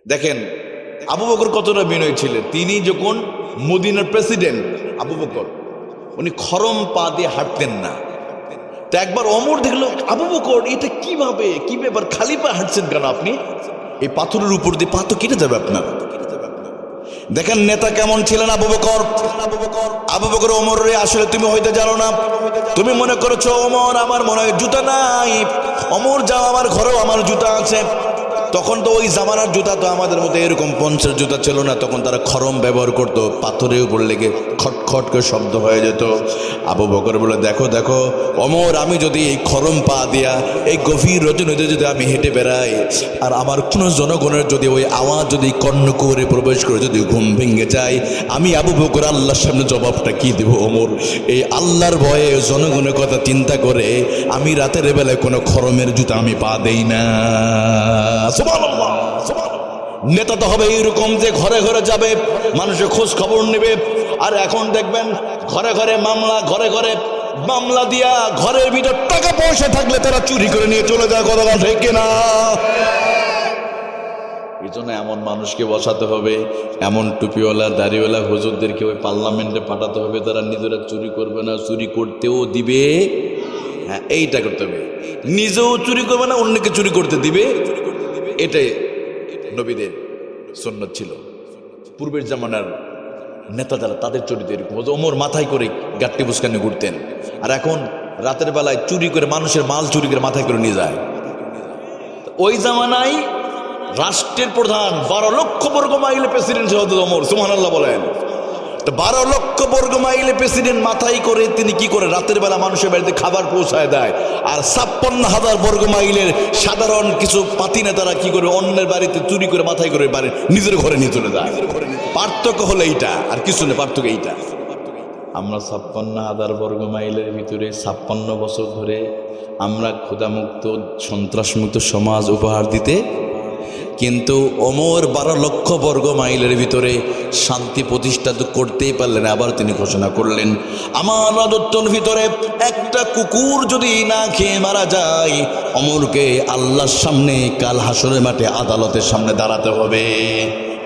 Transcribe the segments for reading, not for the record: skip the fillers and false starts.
দেখেন আবু বকর কতটা বিনয়ী ছিলেন। তিনি যখন মদিনার প্রেসিডেন্ট আবু বকর, উনি খরম পা দিয়ে হাঁটতেন না। তো একবার ওমর দেখলো, আবু বকর এটা কিভাবে, কি ব্যাপার, খালি পা হাঁটছেন কেন আপনি? এই পাথরের উপর দিয়ে পা তো কেটে যাবে আপনার। দেখেন নেতা কেমন ছিলেন আবু বকর। আবু বকর ওমর রে, আসলে তুমি হয়তো জানো না, তুমি মনে করছো ওমর আমার মনে হয় জুতা নাই। ওমর যাও, আমার ঘরেও আমার জুতা আছে। তখন তো ওই জামানার জুতা তো আমাদের মতো এরকম পঞ্চের জুতা ছিল না, তখন তারা খরম ব্যবহার করতো, পাথরের উপর লেগে খটখট করে শব্দ হয়ে যেত। আবু বকর বলে, দেখো দেখো ওমর, আমি যদি এই খরম পা দিয়া এই গভীর রজনীতে যদি আমি হেঁটে বেড়াই, আর আমার কোনো জনগণের যদি ওই আওয়াজ যদি কর্ণকুহরে প্রবেশ করে যদি ঘুম ভেঙে যায়, আমি আবু বকর আল্লাহর সামনে জবাবটা কি দেব ওমর? এই আল্লাহর ভয়ে জনগণের কথা চিন্তা করে আমি রাতের বেলায় কোনো খরমের জুতা আমি পা দেই না। সুবহানাল্লাহ, সুবহানাল্লাহ। নেতা তো হবে এইরকম যে ঘরে ঘরে যাবে, মানুষের খোঁজ খবর নেবে। আর এখন দেখবেন ঘরে ঘরে মামলা, ঘরে ঘরে মামলা দিয়া ঘরের ভিতর টাকা পয়সা থাকলে তারা চুরি করে নিয়ে চলে যায়। কথা ঠিক কিনা? এই জন্য এমন মানুষকে বসাতে হবে, এমন টুপিওয়ালা দাড়িওয়ালা হুজুরদেরকে ওই পার্লামেন্টে পাঠাতে হবে, তারা নিজেরা চুরি করবে না, চুরি করতেও দিবে। হ্যাঁ, এইটা করতে হবে, নিজেও চুরি করবে না, অন্যকে চুরি করতে দিবে। এটাই নবীদের সুন্নাত ছিল। পূর্বের জামানার নেতা যারা, তাদের চরিত্র এরকম। ওমর মাথায় করে গাট্টি বুসকানি ঘুরতেন, আর এখন রাতের বেলায় চুরি করে মানুষের মাল চুরি করে মাথায় করে নিয়ে যায়। ওই জামানায় রাষ্ট্রের প্রধান 12 লক্ষ বর্গ মাইলে প্রেসিডেন্ট ছিল ওমর। সুবহানাল্লাহ বলেন। তো 12 লক্ষ বর্গ মাইলে প্রেসিডেন্ট মাথায় করে তিনি কি করে রাতের বেলা মানুষের বাড়িতে খাবার পৌঁছায় দেয়। আর 56,000 বর্গ মাইলের সাধারণ কিছু পাতি নেতারা কি করে অন্যের বাড়িতে চুরি করে মাথায় করে বাড়ি নিজের ঘরে নিয়ে চলে যায়। পার্থক্য হলো এইটা, আর কিছু নেই, পার্থক্য এইটা। আমরা 56,000 বর্গ মাইলের ভিতরে 56 বছর ধরে আমরা ক্ষুধামুক্ত সন্ত্রাসমুক্ত সমাজ উপহার দিতে, কিন্তু ওমর 12 লক্ষ বর্গ মাইলের ভিতরে শান্তি প্রতিষ্ঠা তো করতেই পারলেন। আবার তিনি ঘোষণা করলেন, আমার রাজত্বের ভিতরে একটা কুকুর যদি না খেয়ে মারা যায়, ওমরকে আল্লাহর সামনে কাল হাসরের মাঠে আদালতের সামনে দাঁড়াতে হবে।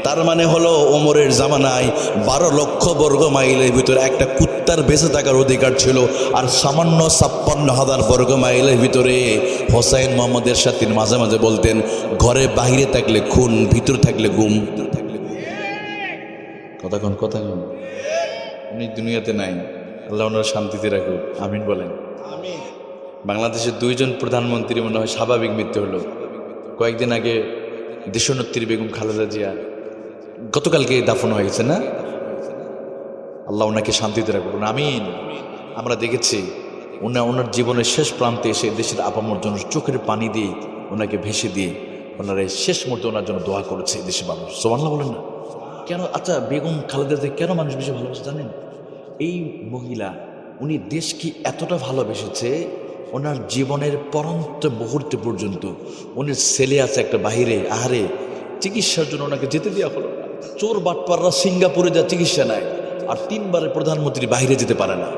তার মানে হলো ওমরের জামানায় 12 লক্ষ বর্গ মাইলের ভিতরে একটা কুত্তার বেঁচে থাকার অধিকার ছিল। আর সামান্য 56,000 বর্গ মাইলের ভিতরে হোসাইন মোহাম্মদের সাথে তিনি মাঝে মাঝে বলতেন, ঘরে বাহিরে থাকলে খুন, ভিতরে থাকলে গুম। কথা কন, কথা কন। উনি দুনিয়াতে নাই, আল্লাহ ওনার শান্তিতে রাখুক, আমিন বলেন। বাংলাদেশের 2 জন প্রধানমন্ত্রী মনে হয় স্বাভাবিক মৃত্যু হলো। কয়েকদিন আগে দেশনেত্রী বেগম খালেদা জিয়া গতকালকে দাফন হয়ে গেছে না? আল্লাহ ওনাকে শান্তিতে রাখুন, আমিন। আমরা দেখেছি ওনার জীবনের শেষ প্রান্তে এসে দেশের আপামর জন্য চোখের পানি দিয়ে ওনাকে ভেসে দিয়ে ওনারা শেষ মুহূর্তে ওনার জন্য দোয়া করেছে দেশের মানুষ। সুবহানাল্লাহ বলেন না? কেন? আচ্ছা, বেগম খালেদা জিয়া কেন মানুষ বেশি ভালোবাসে জানেন? এই মহিলা, উনি দেশকে এতটা ভালোবেসেছে, ওনার জীবনের পরন্ত মুহূর্তে পর্যন্ত উনি ছেলে আছে একটা বাহিরে, আহারে চিকিৎসার জন্য ওনাকে যেতে দেওয়া হলো। চোর বাটপাররা সিঙ্গাপুরে যা চিকিৎসা নেয়, আর 3 বারের প্রধানমন্ত্রী বাইরে যেতে পারে না।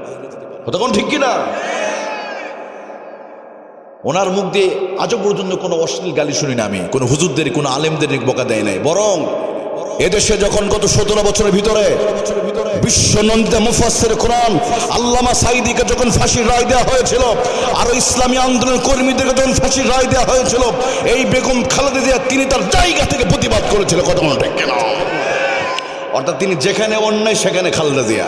তখন ঠিক কিনা? ওনার মুখ দিয়ে আজও পর্যন্ত কোনো অশ্লীল গালি শুনি না আমি, কোনো হুজুরদের কোনো আলেমদের বকা দেয় নাই। বরং এদেশে যখন গত 17 বছরের ভিতরে বিশ্বনন্দিত মুফাসসির কোরআন আল্লামা সাঈদীকে যখন ফাঁসির রায় দেওয়া হয়েছিল, আর ইসলামী আন্দোলন কর্মীদেরকে যখন ফাঁসির রায় দেওয়া হয়েছিল, এই বেগম খালেদা জিয়া তিনি তার জায়গা থেকে প্রতিবাদ করেছিল। কথা ঠিক কিনা? অর্থাৎ তিনি যেখানে অন্যায় সেখানে খালেদা জিয়া।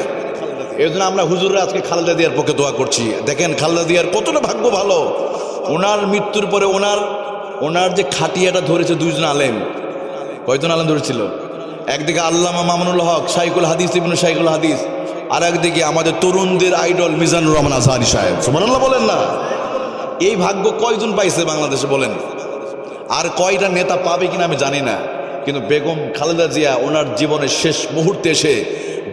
এই জন্য আমরা হুজুররা আজকে খালেদা জিয়ার পক্ষে দোয়া করছি। দেখেন খালেদা জিয়ার কতটা ভাগ্য ভালো। ওনার মৃত্যুর পরে ওনার যে খাটিয়াটা ধরেছে 2 জন আলেম। কয়জন আলেম ধরেছিল? একদিকে আল্লামা মামুনুল হক শাইখুল হাদিস ইবনে শাইখুল হাদিস, আর একদিকে আমাদের তরুণদের আইডল মিজানুর রহমান আজহারী সাহেব। সুবহানাল্লাহ বলেন না? এই ভাগ্য কয়জন পাইছে বাংলাদেশে বলেন? আর কয়টা নেতা পাবে কিনা আমি জানি না, কিন্তু বেগম খালেদা জিয়া ওনার জীবনের শেষ মুহূর্তে এসে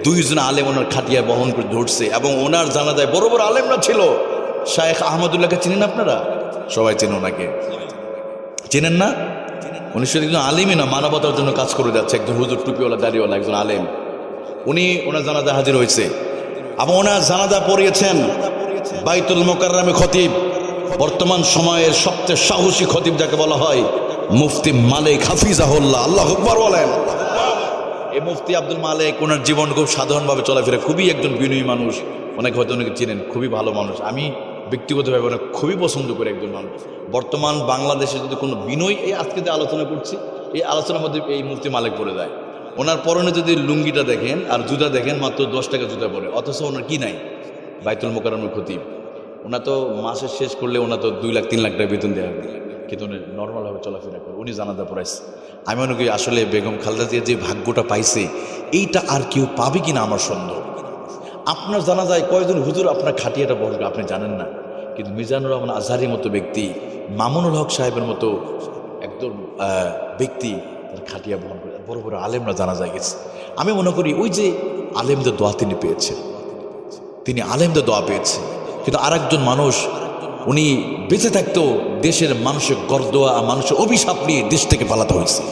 2 জন আলেম ওনার খাটিয়া বহন করে ধরছে, এবং ওনার জানাজায় বড় বড় আলেমরা ছিল। শায়েখ আহমদুল্লাহকে চিনেন আপনারা? সবাই চেনেন ওনাকে, চেনেন না? উনি শুধু একজন আলেমই না, মানবতার জন্য কাজ করে যাচ্ছে। একজন হুজুর টুপিওয়ালা দাড়িওয়ালা একজন আলেম, উনি ওনার জানাজা হাজির হয়েছে, এবং ওনার জানাজা পড়িয়েছেন বাইতুল মোকাররমে খতিব, বর্তমান সময়ের সবচেয়ে সাহসী খতিব যাকে বলা হয়, মুফতি মালিক হাফিজাহুল্লাহ, আল্লাহু আকবার বলেন। এই মুফতি আব্দুল মালিক, ওনার জীবন খুব সাধারণভাবে চলাফেরা, খুবই একজন বিনয়ী মানুষ। অনেকে হয়তো অনেকে চিনেন, খুবই ভালো মানুষ। আমি ব্যক্তিগতভাবে অনেক খুবই পছন্দ করি একজন মানুষ। বর্তমান বাংলাদেশে যদি কোনো বিনয়, এই আজকে যে আলোচনা করছি, এই আলোচনার মধ্যে এই মুফতি মালিক পড়ে যায়। ওনার পরনে যদি লুঙ্গিটা দেখেন আর জুতা দেখেন, মাত্র 10 টাকা জুতা পরে, অথচ ওনার কি নাই, বাইতুল মোকাররমের খতিব। ওনার তো মাসের শেষ করলে ওনার তো 2 লাখ 3 লাখ টাকা বেতন দেওয়া হবে, কিন্তু উনি নর্মালভাবে চলাফেরা করে। উনি জানাজা পড়াইছে। আমি মনে করি আসলে বেগম খালেদা জিয়া যে ভাগ্যটা পাইছে, এইটা আর কেউ পাবে কিনা আমার সন্দেহ। আপনার জানা যায় কয়জন হুজুর আপনার খাটিয়াটা বসবে আপনি জানেন না, কিন্তু মিজানুর রহমান আজহারির মতো ব্যক্তি, মামুনুল হক সাহেবের মতো একজন ব্যক্তি খাটিয়া বহন করে, বড় বড় আলেমরা জানা যায় গেছে। আমি মনে করি ওই যে আলেমদের দোয়া তিনি পেয়েছেন, তিনি আলেমদের দোয়া পেয়েছেন। কিন্তু আরেকজন মানুষ, উনি বেঁচে থাকতেও দেশের মানুষের গর্দোয়া, মানুষের অভিশাপ নিয়ে দেশ থেকে পালাতে হয়েছে।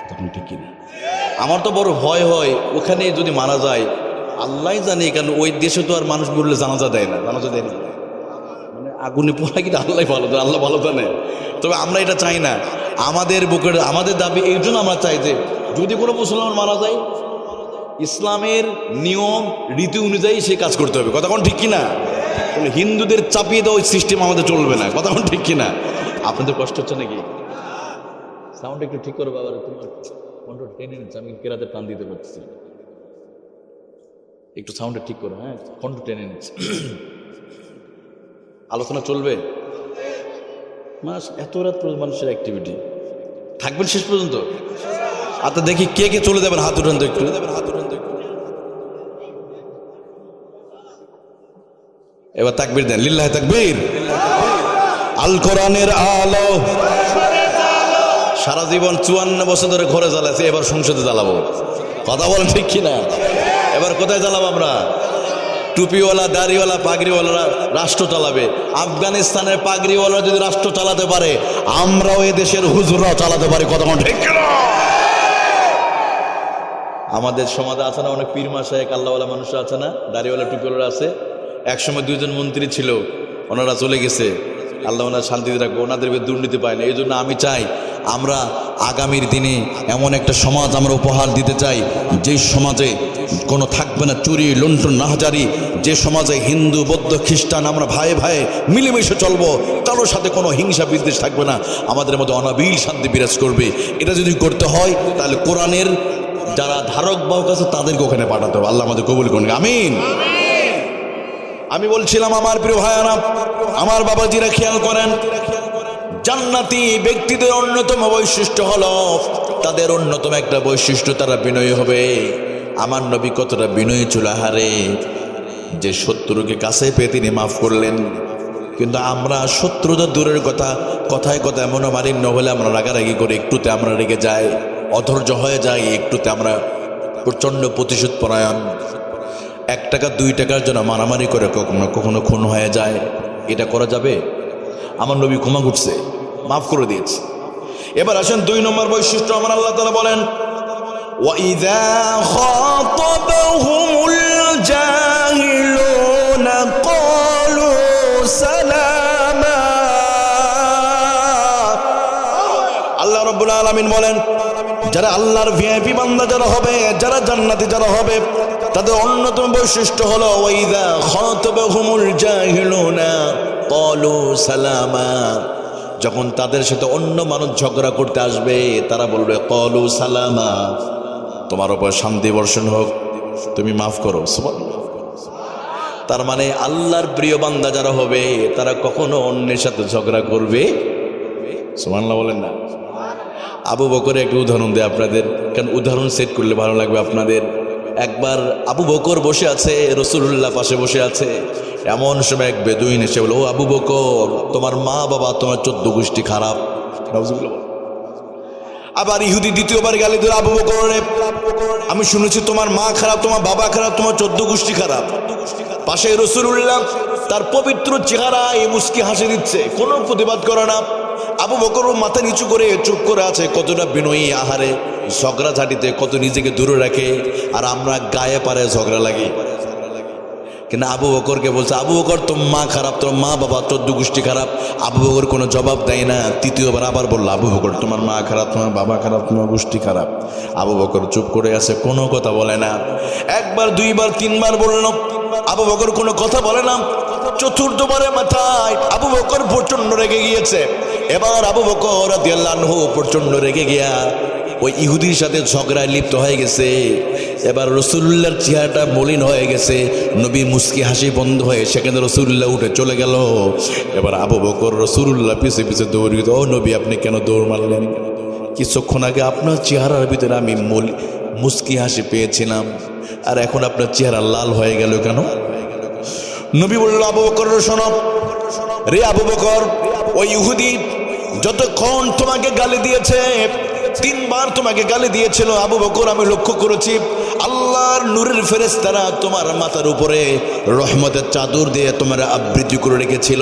তখন ঠিক কিনা? আমার তো বড় ভয় হয়, ওখানে যদি মারা যায় আল্লাহ জানে, কারণ ওই দেশে তো আর মানুষ বললে জানাজা দেয় না, জানাজা দেয় না, মানে আগুনে পোড়া, কিন্তু আল্লাহ ভালো জানে, আল্লাহ ভালো জানে। তবে আমরা এটা চাই না। আমাদের বুকের, আমাদের দাবি এই জন্য আমরা চাই যে যদি কোনো মুসলমান মারা যায়, ইসলামের নিয়ম রীতি অনুযায়ী সে কাজ করতে হবে। কথা কোন ঠিক কিনা? হিন্দুদের চাপিয়ে দেওয়া ওই সিস্টেম আমাদের চলবে না। কথা কোন ঠিক কিনা? আপনাদের কষ্ট হচ্ছে নাকি? সাউন্ড একটু ঠিক করো বাবা, তোমার কন্ট্রোল টেনে নিচ্ছে, আমি কেরাতে টান দিতে পারছি, একটু সাউন্ডটা ঠিক করো। হ্যাঁ, কন্ট্রোল টেনে নিচ্ছে। আলোচনা চলবে মাস, এত রাত পর্যন্ত মানুষের অ্যাক্টিভিটি থাকবেন শেষ পর্যন্ত। আচ্ছা দেখি কে কে চলে যাবেন, হাত উঠান তো একটু। এবার তাকবীর দেন, লিল্লাহি তাকবীর। আল কোরআনের আলো সারা জীবন 54 বছর ধরে ঘরে জ্বালাচ্ছে, এবার সংসদে জ্বালাবো। কথা বলেন ঠিক কিনা? এবার কোথায় জ্বালাবো আমরা? টুপিওয়ালা, দাড়িওয়ালা, পাগড়িওয়ালারা রাষ্ট্র চালাবে। আফগানিস্তানের পাগড়িওয়ালা যদি রাষ্ট্র চালাতে পারে, আমরাও এ দেশের হুজুররাও চালাতে পারি। কথা বলেন ঠিক কিনা? আমাদের সমাজে আছে না অনেক পীর মাশায়েখ, আল্লাহওয়ালা মানুষ আছে না, দাড়িওয়ালা টুপিওয়ালা আছে। একসময় 2জন মন্ত্রী ছিল, ওনারা চলে গেছে, আল্লাহ ওনার শান্তিতে রাখবো, ওনাদের দুর্নীতি পায় না। এই জন্য আমি চাই আমরা আগামীর দিনে এমন একটা সমাজ আমরা উপহার দিতে চাই, যে সমাজে কোনো থাকবে না চুরি, লুণ্ঠন, নাহাজারি, যে সমাজে হিন্দু, বৌদ্ধ, খ্রিস্টান আমরা ভাইয়ে ভাইয়ে মিলেমিশে চলবো, কারোর সাথে কোনো হিংসা বিদ্বেষ থাকবে না, আমাদের মধ্যে অনাবিল শান্তি বিরাজ করবে। এটা যদি করতে হয় তাহলে কোরআনের যারা ধারক বাহক আছে তাদেরকে ওখানে পাঠাতে হবে। আল্লাহ আমাদের কবুল করুন, আমিন। আমি বলছিলাম আমার প্রিয় ভাইয়ারা, আমার বাবাজিরা খেয়াল করেন, জান্নাতি ব্যক্তিদের অন্যতম বৈশিষ্ট্য হলো, তাদের অন্যতম একটা বৈশিষ্ট্য তারা বিনয়ী হবে। আমার নবী কতটা বিনয়ী ছিল, হারে যে শত্রুকে কাছে পেয়ে তিনি মাফ করলেন। কিন্তু আমরা শত্রুতা দূরের কথা, কথায় কথায় মনোমালিন্য হলে আমরা রাগারাগি করে, একটুতে আমরা রেগে যাই, অধৈর্য হয়ে যাই, একটুতে আমরা প্রচণ্ড প্রতিশোধ পরায়ণ। 1 টাকা 2 টাকার জন্য মারামারি করে কখনো কখনো খুন হয়ে যায়। এটা করা যাবে? আমার নবী ক্ষমা করছে, মাফ করে দিয়েছে। এবার আসেন 2 নম্বর বৈশিষ্ট্য। আমার আল্লাহ তাআলা বলেন, ওয়াইযা খাতাবাহুমুল জাহিলুনা ক্বালু সালামা। আল্লাহ রাব্বুল আলামিন বলেন, যারা আল্লাহর ভিআইপি বান্দা যারা হবে, যারা জান্নাতি যারা হবে, তাদের অন্যতম বৈশিষ্ট্য হলো ওয়াইযা খাতাবাহুমুল জাহিলুনা ক্বালু সালামা। যখন তাদের সাথে অন্য মানুষ ঝগড়া করতে আসবে, তারা বলবে ক্বালু সালামা, তোমার উপর শান্তি বর্ষণ হোক, তুমি মাফ করো। সুবহানাল্লাহ। তার মানে আল্লাহর প্রিয় বান্দা যারা হবে, তারা কখনো অন্যের সাথে ঝগড়া করবে। সুবহানাল্লাহ বলেন না? আবু বকরের একটা উদাহরণ দেয় আপনাদের, কারণ উদাহরণ সেট করলে ভালো লাগবে আপনাদের। একবার আবু বকর বসে আছে, রাসূলুল্লাহ পাশে বসে আছে। এমন সময় এক বেদুইন এসে বলে, ও আবু বকর, তোমার মা বাবা, তোমার 14 গোষ্ঠী খারাপ। আবার ইহুদি দ্বিতীয়বার গালি দিল, আবু বকর, আমি শুনেছি তোমার মা খারাপ, তোমার বাবা খারাপ, তোমার 14 গোষ্ঠী খারাপ। পাশে রাসূলুল্লাহ তার পবিত্র চেহারায় মুস্কি হাসি দিচ্ছে, কোনো প্রতিবাদ করে না। আবু বকর মাথা নিচু করে চুপ করে আছে। কতটা বিনয়ী, আহারে ঝগড়া ঝাঁটিতে কত নিজেকে দূরে রাখে, আর আমরা গায়ে পারে ঝগড়া লাগি। কিন্তু আবু বকরকে বলছে, আবু বকর তোর মা খারাপ, তোর মা বাবা 14 গোষ্ঠী খারাপ। আবু বকর কোনো জবাব দেয় না। তৃতীয়বার আবার বললো, আবু বকর তোমার মা খারাপ, তোমার বাবা খারাপ, তোমার গোষ্ঠী খারাপ। আবু বকর চুপ করে আছে, কোনো কথা বলে না। একবার, দুইবার, তিনবার বলল, আবু বকর কোনো কথা বলে না। চতুর্থবারের মাথায় আবু বকর প্রচন্ড রেগে গিয়েছে। এবার আবু বকর রাদিয়াল্লাহু আনহু প্রচন্ড রেগে গিয়া ওই ইহুদির সাথে ঝগড়ায় লিপ্ত হয়ে গেছে। এবার রাসূলুল্লাহর চেহারাটা মলিন হয়ে গেছে, নবী মুস্কি হাসি বন্ধ হয়ে সেখানে রাসূলুল্লাহ উঠে চলে গেল। এবার আবু বকর রাসূলুল্লাহ পিছে পিছে দৌড়, ও নবী আপনি কেন দৌড় মারলেন? কিছুক্ষণ আগে আপনার চেহারার ভিতরে আমি মুস্কি হাসি পেয়েছিলাম, আর এখন আপনার চেহারা লাল হয়ে গেল কেন? নবী বলল, আবু বকর শোনো রে আবু বকর, ওই ইহুদি যতক্ষণ তোমাকে গালি দিয়েছে, 3 বার তোমাকে গালি দিয়েছিল আবু বকর, আমি লক্ষ্য করেছি আল্লাহর নূরের ফেরেশতারা তোমার মাথার উপরে রহমতের চাদর দিয়ে তোমার আবৃত্তি করে রেখেছিল।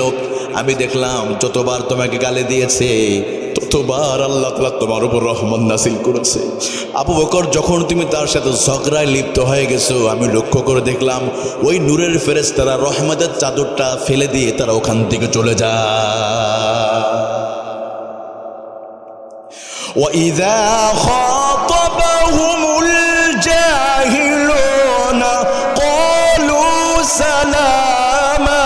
আমি দেখলাম যতবার তোমাকে গালি দিয়েছে ততবার আল্লাহ তাআলা তোমার উপর রহমত নাযিল করেছে। আবু বকর যখন তুমি তার সাথে ঝগড়ায় লিপ্ত হয়ে গেছো, আমি লক্ষ্য করে দেখলাম ওই নূরের ফেরেশতারা রহমতের চাদরটা ফেলে দিয়ে তারা ওখান থেকে চলে যায়। وَإِذَا خَاطَبَهُمُ الْجَاهِلُونَ قَالُوا سَلَامًا।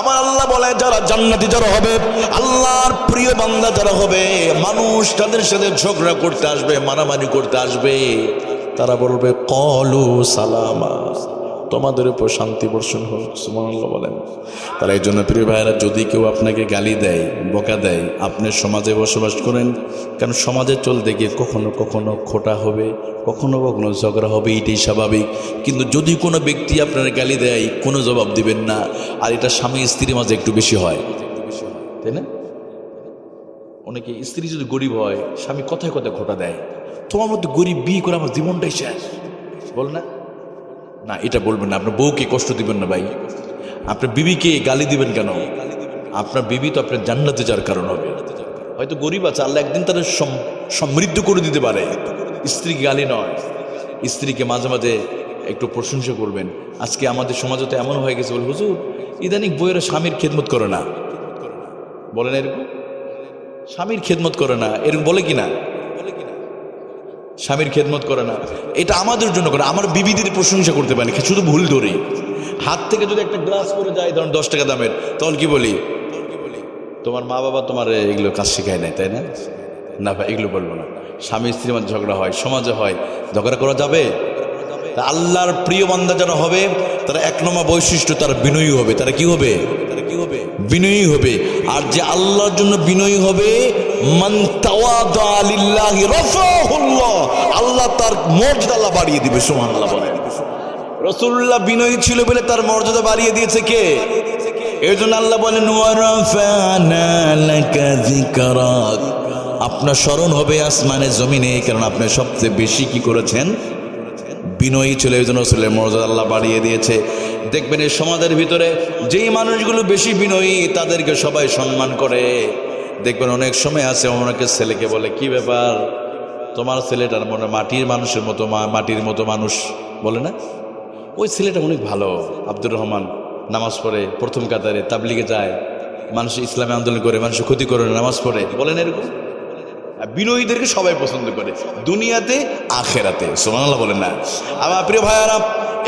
আমার আল্লাহ বলে, যারা জান্নাতি যারা হবে, আল্লাহর প্রিয় বান্দা যারা হবে, মানুষ তাদের সাথে ঝগড়া করতে আসবে, মারামারি করতে আসবে, তারা বলবে ক্বালু সালামা, তোমাদের উপর শান্তি বর্ষণ হোক। সুবহানাল্লাহ বলেন। তারা এই জন্য প্রিয় ভাইয়েরা, যদি কেউ আপনাকে গালি দেয়, বকা দেয়, আপনি সমাজে বসবাস করেন, কারণ সমাজে চলতে গিয়ে কখনো কখনো খোটা হবে, কখনো কখনো ঝগড়া হবে, এটাই স্বাভাবিক। কিন্তু যদি কোনো ব্যক্তি আপনার গালি দেয়, কোনো জবাব দিবেন না। আর এটা স্বামী স্ত্রীর মাঝে একটু বেশি হয়, তাই না? অনেকে স্ত্রী যদি গরিব হয়, স্বামী কথায় কথায় খোটা দেয়, তোমার মধ্যে গরিব, বিয়ে করে আমার জীবনটাই শেষ, বল না? না, এটা বলবেন না। আপনার বউকে কষ্ট দিবেন না ভাই, আপনার বিবিকে গালি দিবেন কেন? আপনার বিবি তো আপনার জান্নাতে যাওয়ার কারণ হবে। হয়তো গরিব আছে, আল্লাহ একদিন তারা সমৃদ্ধ করে দিতে পারে। স্ত্রীকে গালি নয়, স্ত্রীকে মাঝে মাঝে একটু প্রশংসা করবেন। আজকে আমাদের সমাজে তো এমন হয়ে গেছে, বল হুজুর ইদানিং বউয়েরা স্বামীর খেদমত করে না, বলেন এরকম? স্বামীর খেদমত করে না, এরকম বলে কিনা? স্বামীর খেদমত করে না, এটা আমাদের জন্য করে। আমার বিবিদের প্রশংসা করতে পারি, শুধু ভুল ধরি। হাত থেকে যদি একটা গ্লাস পরে যায়, ধরুন 10 টাকা দামের, তখন কি বলি? তোমার মা বাবা তোমার এগুলো কাজ শেখায় নাই, তাই না? না ভাই, এগুলো বলবো না। স্বামী স্ত্রীর মধ্যে ঝগড়া হয়, সমাজে হয়, ঝগড়া করা যাবে? তা আল্লাহর প্রিয় বান্দা যারা হবে, তারা 1 নম্বর বৈশিষ্ট্য, তারা বিনয়ী হবে। তারা কি হবে? বিনয়ী হবে। আর যে আল্লাহর জন্য বিনয়ী হবে, মান তাওয়াদা লিল্লাহি রাফাহুল্লাহ, আল্লাহ তার মর্যাদা আল্লাহ বাড়িয়ে দিবে। সুবহানাল্লাহ বলেন। রাসূলুল্লাহ বিনয়ী ছিল বলে তার মর্যাদা বাড়িয়ে দিয়েছে কে? এর জন্য আল্লাহ বলেন ওয়া রাফা'না লাকা যিকরাক, আপনার স্মরণ হবে আসমানে জমিনে, কারণ আপনি সবচেয়ে বেশি কি করেছেন? বিনয়ী ছিল। এই জন্য রাসূলের মর্যাদা আল্লাহ বাড়িয়ে দিয়েছে। দেখবেন এই সমাজের ভিতরে যেই মানুষগুলো বেশি বিনয়ী, তাদেরকে সবাই সম্মান করে। দেখবেন অনেক সময় আছে, অনেকের ছেলেকে বলে, কি ব্যাপার তোমার ছেলেটার মনে মাটির মানুষের মতো, মাটির মতো মানুষ, বলে না? ওই ছেলেটা অনেক ভালো, আব্দুর রহমান, নামাজ পড়ে, প্রথম কাতারে, তাবলিগে যায়, মানুষ ইসলামে আন্দোলন করে, মানুষের ক্ষতি করে, নামাজ পড়ে, বলেন এরকম? বিনয়ীদেরকে সবাই পছন্দ করে, দুনিয়াতে আখেরাতে। সুবহানাল্লাহ বলেন না? আমার প্রিয় ভাইয়ারা,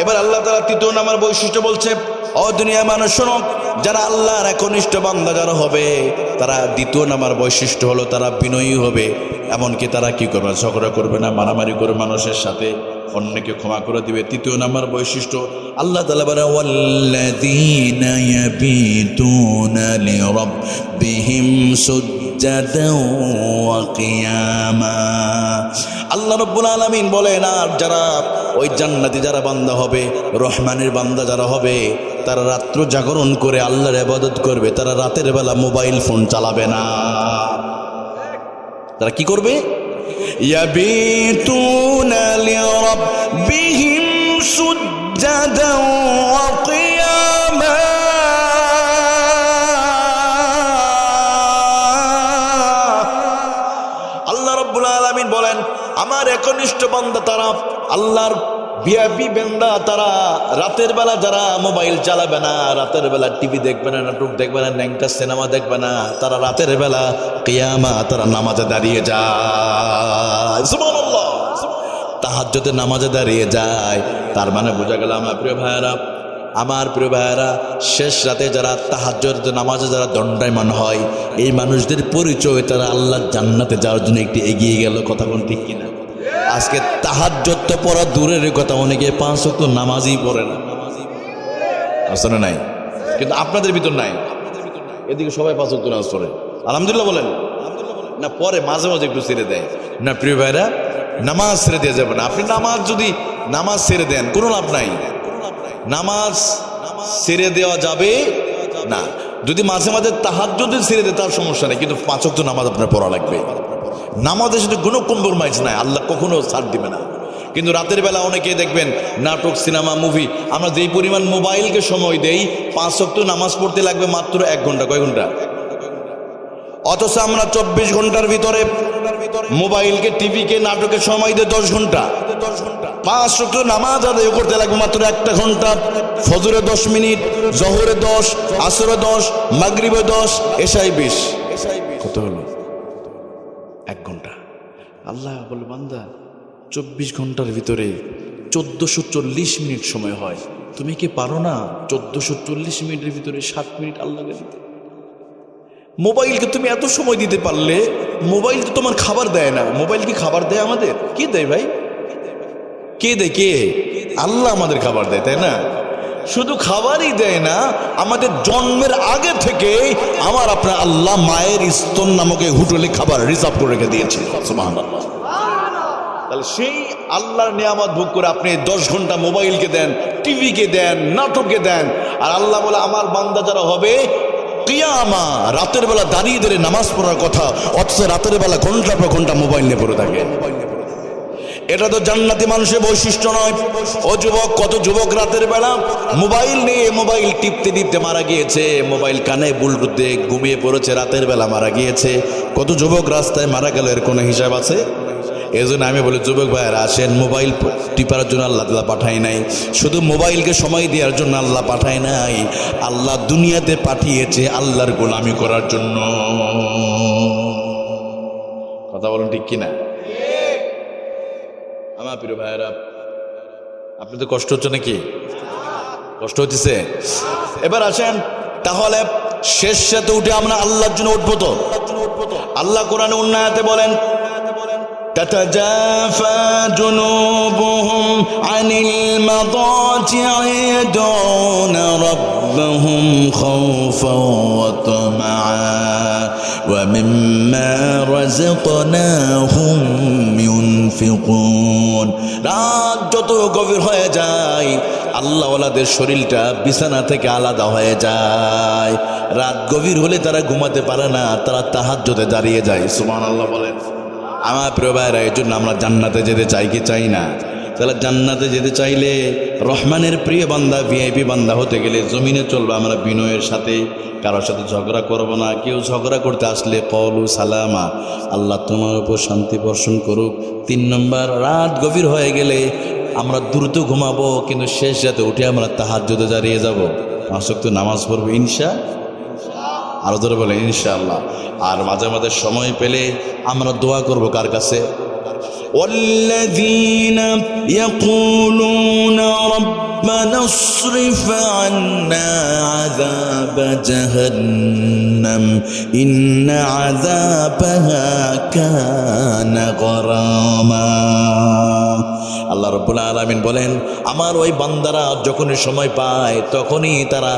এবার আল্লাহ তাআলা 3 নম্বর বৈশিষ্ট্য বলছে, ও দুনিয়া মানুষ শোনো, যারা আল্লাহর একনিষ্ঠ বান্দা যারা হবে, তারা 2 নম্বর বৈশিষ্ট্য হলো তারা বিনয়ী হবে। এমনকি তারা কি করবে? ঝগড়া করবে না, মারামারি করবে মানুষের সাথে, অন্যকে ক্ষমা করে দিবে। 3 নম্বর বৈশিষ্ট্য আল্লাহ তাআলা বলে, ওয়াল্লাযীনা ইয়াবিতুনা লিরাব্বিহিম সুজ্জাদান ওয়া কিয়ামা। আল্লাহ রাব্বুল আলামিন বলেন, আর যারা ওই জান্নাতি যারা বান্দা হবে, রহমানের বান্দা যারা হবে, তারা রাত্র জাগরণ করে আল্লাহর ইবাদত করবে। তারা রাতের বেলা মোবাইল ফোন চালাবে না। তারা কি করবে? ইয়াবিতুনা লিরাব্বিহিম সুজ্জাদান ওয়া কিয়ামা। আল্লাহ রাব্বুল আলামিন বলেন, আমার একনিষ্ঠ বান্দা তারা আল্লাহর ভিআইপি বান্দা তারা রাতের বেলা যারা মোবাইল চালাবে না, রাতের বেলা টিভি দেখবে না, নাটক দেখবে না, ন্যাংটা সিনেমা দেখবে না, তারা রাতের বেলা কিয়ামা তারা নামাজে দাঁড়িয়ে যায়। সুবহানাল্লাহ, তাহাজ্জুদের নামাজে দাঁড়িয়ে যায়। তার মানে বোঝা গেল আমার প্রিয় ভাইয়েরা, শেষ রাতে যারা তাহাজ্জুদের নামাজে যারা দণ্ডায়মান হয়, এই মানুষদের পরিচয় তারা আল্লাহর জান্নাতে যাওয়ার জন্য একটু এগিয়ে গেল। কথা কোন ঠিক কিনা? আজকে তাহাজ্জুদ তো পড়া দূরের কথা, অনেকে 5 ওয়াক্ত নামাজই পড়ে না, আসলে নাই, কিন্তু আপনাদের ভিতর নাই। এদিকে সবাই 5 ওয়াক্ত নামাজ পড়ে, আলহামদুলিল্লাহ বলেন না, পরে মাঝে মাঝে একটু ছেড়ে দেয় না। প্রিয় ভাইরা, নামাজ ছেড়ে দেওয়া যাবে না। আপনি যদি নামাজ ছেড়ে দেন কোনো লাভ নাই, নামাজ ছেড়ে দেওয়া যাবে না। যদি মাঝে মাঝে তাহাজ্জুদ ছেড়ে দেয় তার সমস্যা নেই, কিন্তু 5 ওয়াক্ত নামাজ আপনার পড়া লাগবে। নামাজের সাথে কোনো কম্প্রোমাইজ নাই, আল্লাহ কখনো ছাড় দিবে না। কিন্তু রাতের বেলা অনেকে দেখবেন নাটক, সিনেমা, মুভি, আমরা যেই পরিমাণ মোবাইলকে সময় দেই, 5 ওয়াক্ত নামাজ পড়তে লাগবে মাত্র 1 ঘন্টা। কয় ঘন্টা? অথচ আমরা 24 ঘন্টার ভিতরে মোবাইলকে, টিভিকে, নাটকে সময় দেয় 10 ঘন্টা। 5 ওয়াক্ত নামাজ আদায় করতে লাগবে মাত্র 1 ঘন্টা। ফজরে 10 মিনিট, জোহরে 10, আসরে 10, মাগরিবে 10, এশায় 20। কত হলো? 1 ঘন্টা। আল্লাহ বলে, বান্দা 24 ঘন্টার ভিতরে 1440 মিনিট সময় হয়, তুমি কি পারো না 1440 মিনিটের ভিতরে 7 মিনিট আল্লাহকে দিতে? মোবাইলকে তুমি এত সময় দিতে পারলে, মোবাইল তো তোমার খাবার দেয় না। মোবাইল কি খাবার দেয় আমাদের? কে দেয় ভাই? কে দেয়? কে? আল্লাহ আমাদের খাবার দেয়, তাই না? শুধু খাবারই দেয় না, আমাদের জন্মের আগে থেকে আমার আপনার আল্লাহ মায়ের স্তন নামক হোটেলে খাবার রিজার্ভ করে রেখে দিয়েছে। সুবহানাল্লাহ। তাহলে সেই আল্লাহর নিয়ামত ভোগ করে আপনি 10 ঘন্টা মোবাইলকে দেন, টিভিকে দেন, নাটকে দেন, আর আল্লাহ বলে আমার বান্দা যারা হবে কিয়ামা রাতের বেলা দাঁড়িয়ে দাঁড়িয়ে নামাজ পড়ার কথা, অথচ রাতের বেলা ঘন্টার পর ঘন্টা মোবাইল নিয়ে পড়ে থাকে। এটা তো জান্নাতি মানুষের বৈশিষ্ট্য নয়। ও যুবক, কত যুবক রাতের বেলা মোবাইল নিয়ে মোবাইল টিপতে টিপতে মারা গিয়েছে, মোবাইল কানে বুলটুতে ঘুমিয়ে পড়েছে, রাতের বেলা মারা গিয়েছে। কত যুবক রাস্তায় মারা গেল, এর কোনো হিসাব আছে? এই জন্য আমি বলি, যুবক ভাইয়েরা আসেন, মোবাইল টিপার জন্য আল্লাহ তাআলা পাঠায় নাই, শুধু মোবাইলকে সময় দেওয়ার জন্য আল্লাহ পাঠায় নাই। আল্লাহ দুনিয়াতে পাঠিয়েছে আল্লাহর গোলামি করার জন্য। কথা বলেন ঠিক কিনা? আমার প্রিয় ভাইয়েরা, আপনাদের কষ্ট হচ্ছে নাকি? কষ্ট হচ্ছে? এবার আসেন, তাহলে শেষ রাতে উঠে আমরা আল্লাহর জন্য উঠবো তো? আল্লাহ কোরআনে অন্য আয়াতে বলেন, تتجافى جنوبهم عن المضاجع يدعون ربهم خوفا وطمعا ومما رزقناهم ينفقون। রাত যত গভীর হয়ে যায়, আল্লাহওয়ালাদের শরীরটা বিছানা থেকে আলাদা হয়ে যায়। রাত গভীর হলে তারা ঘুমাতে পারে না, তারা তাহাজ্জুদে দাঁড়িয়ে যায়। সুবহানাল্লাহ বলেন। আমার প্রিয় ভাইরা, এই জন্য আমরা জান্নাতে যেতে চাই কি চাই না? তাহলে জান্নাতে যেতে চাইলে, রহমানের প্রিয় বান্দা, ভিআইপি বান্দা হতে গেলে জমিনে চলবে আমরা বিনয়ের সাথে, কারোর সাথে ঝগড়া করবো না। কেউ ঝগড়া করতে আসলে কওলু সালামা, আল্লাহ তোমার উপর শান্তি বর্ষণ করুক। 3 নম্বর, রাত গভীর হয়ে গেলে আমরা দ্রুত ঘুমাবো, কিন্তু শেষ রাতে উঠে আমরা তাহাজ্জুদে দাঁড়িয়ে যাবো, 5 ওয়াক্ত নামাজ পড়বো আরো ধরে বলে ইনশাআল্লাহ। আর মাঝে মাঝে সময় পেলে আমরা দোয়া করব কার কাছে? والذين يقولون ربنا اصرف عنا عذاب جهنم إن عذابها كان غراما। আল্লাহ রাব্বুল আলামিন বলেন, আমার ওই বান্দারা যখনই সময় পায় তখনই তারা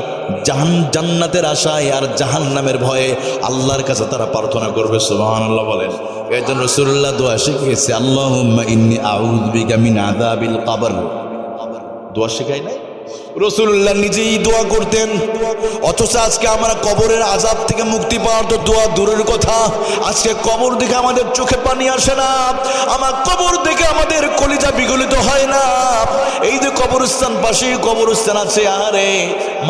জান্নাতের আশায় আর জাহান্নামের ভয়ে আল্লাহর কাছে তারা প্রার্থনা করবে। সুবহানাল্লাহ বলেন। এই জন্য রাসূলুল্লাহ দোয়া শিখিয়েছে, আল্লাহুম্মা ইন্নী আউযু বিকা মিন আযাবিল কবর। দোয়া শেখায় নাই? রাসূলুল্লাহ নিজেই দোয়া করতেন। অথচ আজকে আমরা কবরের আযাব থেকে মুক্তি পাওয়ার তো দোয়া দূরের কথা, আজকে কবর দেখে আমাদের চোখে পানি আসে না, আমার কবর দেখে আমাদের কলিজা বিগলিত হয় না। এই যে কবরস্থান, পাশে কবরস্থান আছে, আরে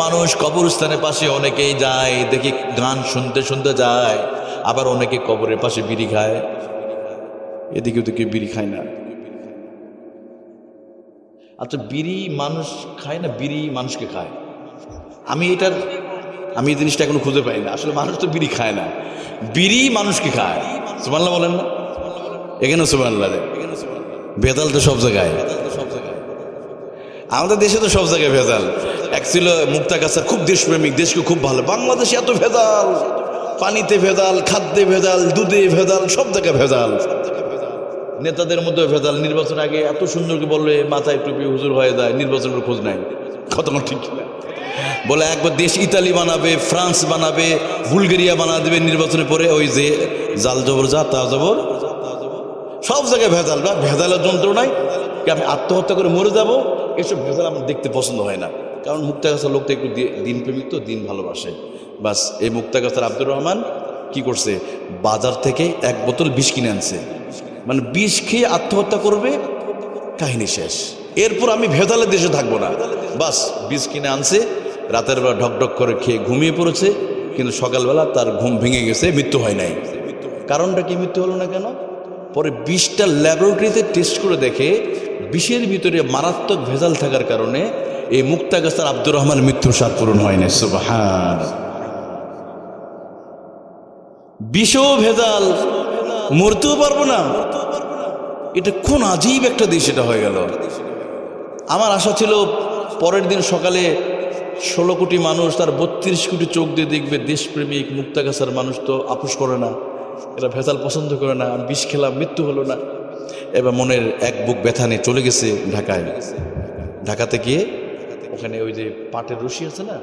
মানুষ কবরস্থানের পাশে অনেকেই যায়, দেখি গান শুনতে শুনতে যায়, আবার অনেকে কবরের পাশে বিড়ি খায়। এদিকে তো কেউ বিড়ি খায় না। আচ্ছা, বিড়ি মানুষ খায় না, বিড়ি মানুষকে খায়? আমি এই জিনিসটা এখনো খুঁজে পাই না। আসলে মানুষ তো বিড়ি খায় না, বিড়ি মানুষকে খায়। সুবহানাল্লাহ বলেন না? এখানে সুবহানাল্লাহ। ভেজাল তো সব জায়গায়, আমাদের দেশে তো সব জায়গায় ভেজাল। এক ছিল মুক্তাগাছার খুব দেশপ্রেমিক, দেশকে খুব ভালো। বাংলাদেশে এত ভেজাল, পানিতে ভেজাল, খাদ্যে ভেজাল, দুধে ভেজাল, সব জায়গায় ভেজাল। নেতাদের মধ্যে ভেজাল। নির্বাচন আগে এত সুন্দর করে বললে মাথায় টুপি হুজুর হয়ে যায়, নির্বাচনের খোঁজ নাই। কতক্ষণ ঠিক না বলে একবার দেশ ইতালি বানাবে, ফ্রান্স বানাবে, বুলগেরিয়া বানা দেবে নির্বাচনের পরে। ওই যে জাল জবর যা তা জবর, সব জায়গায় ভেজাল। বা ভেজালের যন্ত্রণায় কি আমি আত্মহত্যা করে মরে যাব, এসব ভেজাল আমার দেখতে পছন্দ হয় না। কারণ মুক্তাগাছার লোকটা একটু দিন প্রেমিক, তো দিন ভালোবাসে। বাস এই মুক্তাগাছার আব্দুর রহমান কি করছে, বাজার থেকে এক বোতল বিষ কিনে আনছে। মানে বিষ খেয়ে আত্মহত্যা করবে, কাহিনী শেষ। এরপর আমি ভেজালের দেশে থাকবো না। বাস বিষ কিনে আনছে, রাতের বেলা ঢকঢক করে খেয়ে ঘুমিয়ে পড়েছে। কিন্তু সকালবেলা তার ঘুম ভেঙে গেছে, মৃত্যু হয় নাই। কারণটা কি মৃত্যু হলো না কেন? পরে বিষটা ল্যাবরেটরিতে টেস্ট করে দেখে বিষের ভিতরে মারাত্মক ভেজাল থাকার কারণে এই মুক্তাগাছার আব্দুর রহমানের মৃত্যুর স্বাদ পূরণ হয় না। সুবহান। বিষও ভেজাল, মরতেও পারবো না। এটা কোন আজীব একটা দেশ এটা হয়ে গেল। আমার আশা ছিল পরের দিন সকালে 16 কোটি মানুষ, তার 32 কোটি চোখ দিয়ে দেখবে দেশপ্রেমিক মুক্তাগাছার মানুষ তো আপোষ করে না, এরা ভেজাল পছন্দ করে না। আমি বিষ খেলাম, মৃত্যু হলো না। এবার মনের এক বুক ব্যথা নিয়ে চলে গেছে ঢাকায়। ঢাকাতে গিয়ে ওখানে ওই যে পাটের রশি আছে না,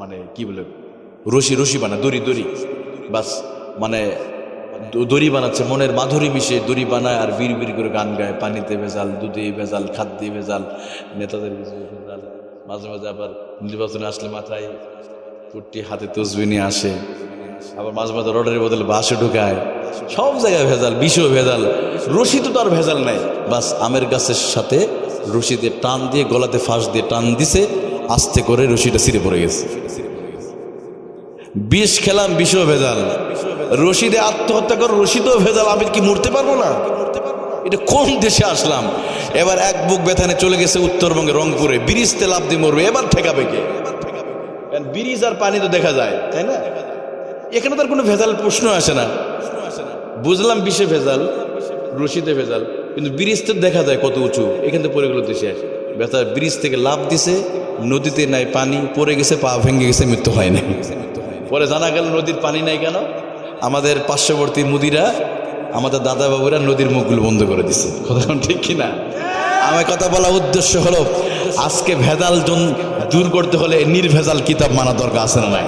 মানে কি বলে রশি বানা, দড়ি বাস, মানে দড়ি বানাচ্ছে, মনের মাধুরী মিশে দড়ি বানায় আর বিড় করে গান গায়। পানিতে ভেজাল, দুধে ভেজাল, খাদ্যে ভেজাল, নেতাদের ভেজাল। মাঝে মাঝে আবার নির্বাচনে আসলে মাথায় কুট্টি, হাতে তসবি নিয়ে আসে। আবার মাঝে মাঝে রডের বদলে বাসে ঢুকায়। সব জায়গায় ভেজাল, বিষও ভেজাল। রশি তো তার ভেজাল নাই। বাস আমের গাছের সাথে রশি দিয়ে টান দিয়ে, গলাতে ফাঁস দিয়ে টান দিছে, আস্তে করে রশিটা ছিঁড়ে পড়ে গেছে। বিষ খেলাম, বিষও ভেজাল। রশি দিয়ে আত্মহত্যা করে, রশিতেও ভেজাল। আমি কি মরতে পারবো না? এটা কোন দেশে আসলাম? এবার এক বুক ব্যথানে চলে গেছে উত্তরবঙ্গে, রংপুরে। ব্রিজতে লাফ দিয়ে মরবে, এবার ঠেকাবে কে? ব্রিজ আর পানি তো দেখা যায়, তাই না? এখানে তার কোনো ভেজাল প্রশ্ন আসে না। বুঝলাম বিষে ভেজাল, রশিতে ভেজাল, কিন্তু ব্রিজ তো দেখা যায় কত উঁচু। এখান থেকে পড়ে গেল দেশে ব্যথা। ব্রিজ থেকে লাফ দিছে, নদীতে নাই পানি, পড়ে গেছে, পা ভেঙে গেছে, মৃত্যু হয় নাই। পরে জানা গেল নদীর পানি নাই কেন? আমাদের পার্শ্ববর্তী মুদিরা, আমাদের দাদা বাবুরা নদীর মুখগুলো বন্ধ করে দিচ্ছে। কথা ঠিক কিনা? আমার কথা বলা উদ্দেশ্য হলো, আজকে ভেজাল দূর করতে হলে নির্ভেজাল কিতাব মানা দরকার আছে না নাই?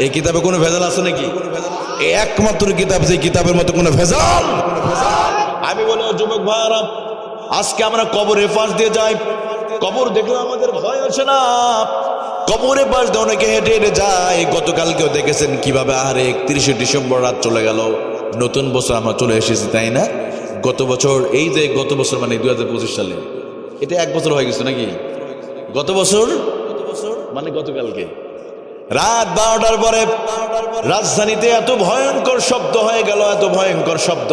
এই কিতাবে কোনো ভেজাল আছে নাকি? একমাত্র কিতাব যে কিতাবের মতো কোনো ভেজাল। আমি বলি যুবক ভাইরা, আজকে আমরা কবরে পাশ দিয়ে যাই, কবর দেখলে আমাদের ভয় আছে না? কবরে পাশ দিয়ে অনেকে হেঁটে হেঁটে যায়। গতকালকেও দেখেছেন কিভাবে আরে 31শে ডিসেম্বর রাত চলে গেল, নতুন বছর আমরা চলে এসেছি, তাই না? গত বছর, এই যে গত বছর মানে 2025 সালে, এটা 1 বছর হয়ে গেছে নাকি? গত বছর মানে গতকালকে রাত 12টার পরে রাজধানীতে এত ভয়ঙ্কর শব্দ হয়ে গেল, এত ভয়ঙ্কর শব্দ।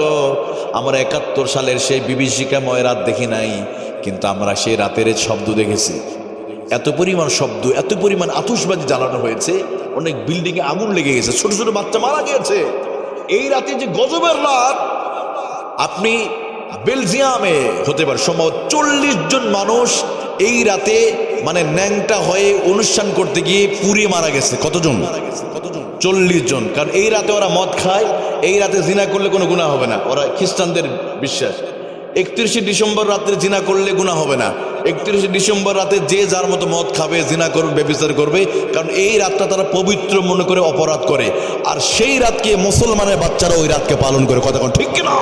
আমরা 71 সালের সেই বিভীষিকাময় রাত দেখি নাই, কিন্তু আমরা সেই রাতের শব্দ দেখেছি। এত পরিমাণ শব্দ, এত পরিমাণ আতশবাজি জ্বালানো হয়েছে, অনেক বিল্ডিংয়ে আগুন লেগে গেছে, ছোট ছোট বাচ্চা মারা গিয়েছে। এই রাতে যে গজবের রাত, আপনি বেলজিয়ামে হতে পারে সম্ভবত 40 জন মানুষ এই রাতে মানে ন্যাংটা হয়ে অনুষ্ঠান করতে গিয়ে পুড়িয়ে মারা গেছে। কতজন? 40 জন। কারণ এই রাতে ওরা মদ খায়, এই রাতে জিনা করলে কোনো গুনাহ হবে না, ওরা খ্রিস্টানদের বিশ্বাস। 31শে ডিসেম্বর রাতে জিনা করলে গুনাহ হবে না। 31শে ডিসেম্বর রাতে যে যার মতো মদ খাবে, জিনা করবে, ব্যভিচার করবে, কারণ এই রাতটা তারা পবিত্র মনে করে অপরাধ করে। আর সেই রাতকে মুসলমানের বাচ্চারা ওই রাতকে পালন করে। কথা ঠিক কিনা?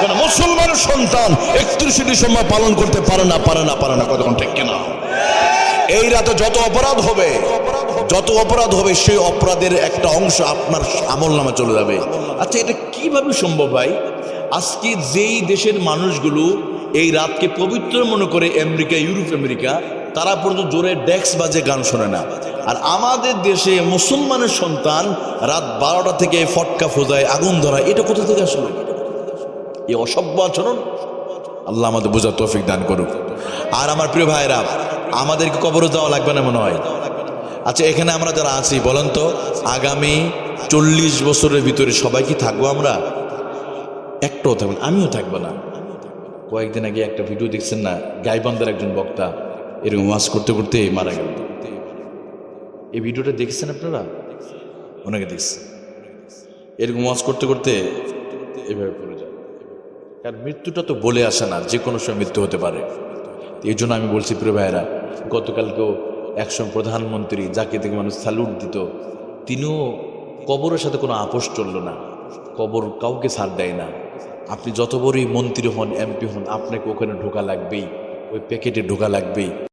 কারণ মুসলমানের সন্তান 31শে ডিসেম্বর পালন করতে পারে না। কথা ঠিক কিনা? এই রাতে যত অপরাধ হবে সেই অপরাধের একটা অংশ আপনার আমল নামে চলে যাবে। আচ্ছা, এটা কিভাবে সম্ভব ভাই? আজকে যেই দেশের মানুষগুলো এই রাতকে পবিত্র মনে করে, আমেরিকা, ইউরোপ, আমেরিকা, তারা পর্যন্ত জোরে ডেক্স বাজে গান শোনে না। আর আমাদের দেশে মুসলমানের সন্তান রাত 12টা থেকে ফটকা ফোজায়, আগুন ধরায়। এটা কোথা থেকে আসলো? এই অসভ্য আচরণ, আল্লাহ আমাদের বোঝার তৌফিক দান করুক। আর আমার প্রিয় ভাইরা, আমাদেরকে কবরে যাওয়া লাগবে না মনে হয়। আচ্ছা, এখানে আমরা যারা আছি বলেন তো, আগামী 40 বছরের ভিতরে সবাই কি থাকবো? আমরা একটাও থাকবো না, আমিও থাকবো না। কয়েকদিন আগে একটা ভিডিও দেখছেন না, গাইবান্ধার একজন বক্তা এরকম ওয়াজ করতে করতে মারা গেল। এই ভিডিওটা দেখছেন আপনারা? অনেকে দেখছেন। এরকম ওয়াজ করতে করতে এভাবে পড়ে যায়। কারণ মৃত্যুটা তো বলে আসে না, যে কোনো সময় মৃত্যু হতে পারে। এই জন্য আমি বলছি প্রিয় ভাইয়েরা, গতকালকেও একসময় প্রধানমন্ত্রী যাকে থেকে মানুষ স্যালুট দিত, তিনিও কবরের সাথে কোনো আপোষ চলল না। কবর কাউকে ছাড় দেয় না। আপনি যত বড়ই মন্ত্রী হন, এমপি হন, আপনাকে ওখানে ঢোকা লাগবেই, ওই প্যাকেটে ঢোকা লাগবেই।